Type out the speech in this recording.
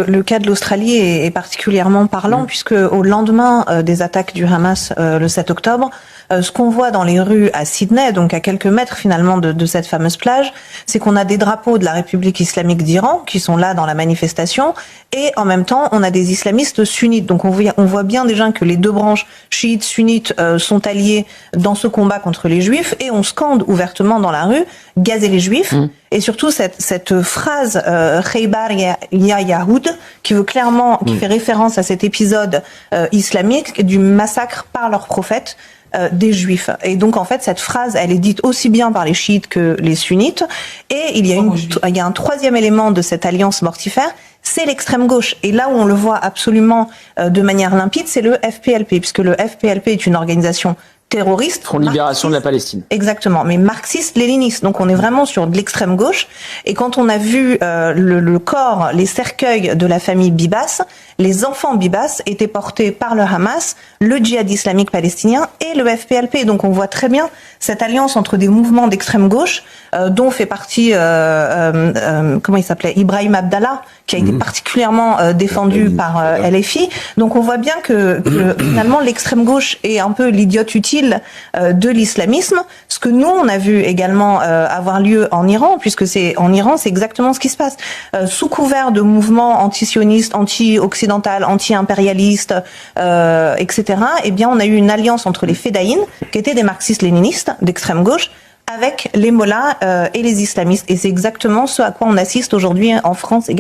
Le cas de l'Australie est particulièrement parlant puisque au lendemain des attaques du Hamas le 7 octobre, ce qu'on voit dans les rues à Sydney, donc à quelques mètres finalement de cette fameuse plage, c'est qu'on a des drapeaux de la République islamique d'Iran qui sont là dans la manifestation et en même temps on a des islamistes sunnites. Donc on voit bien déjà que les deux branches chiites sunnites sont alliées dans ce combat contre les juifs et on scande ouvertement dans la rue « gazer les juifs ». Et surtout cette phrase Khaybar ya Yahoud qui veut clairement, qui fait référence à cet épisode islamique du massacre par leur prophète des juifs. Et donc en fait cette phrase elle est dite aussi bien par les chiites que les sunnites. Et il y a un troisième élément de cette alliance mortifère, c'est l'extrême gauche. Et là où on le voit absolument de manière limpide, c'est le FPLP, puisque le FPLP est une organisation terroriste. Front de libération de la Palestine. Exactement, mais marxiste-léniniste. Donc on est vraiment sur de l'extrême gauche. Et quand on a vu le corps, les cercueils de la famille Bibas, les enfants Bibas étaient portés par le Hamas, le djihad islamique palestinien et le FPLP. Donc on voit très bien cette alliance entre des mouvements d'extrême gauche, dont fait partie, comment il s'appelait, Ibrahim Abdallah, qui a été particulièrement défendu par LFI. Donc on voit bien que finalement l'extrême gauche est un peu l'idiote utile de l'islamisme. Ce que nous on a vu également avoir lieu en Iran, puisque en Iran c'est exactement ce qui se passe. Sous couvert de mouvements anti-sionistes, anti-occidental, anti-impérialistes, etc. Eh bien on a eu une alliance entre les Fédayines, qui étaient des marxistes-léninistes d'extrême gauche, avec les mollahs et les islamistes. Et c'est exactement ce à quoi on assiste aujourd'hui en France également.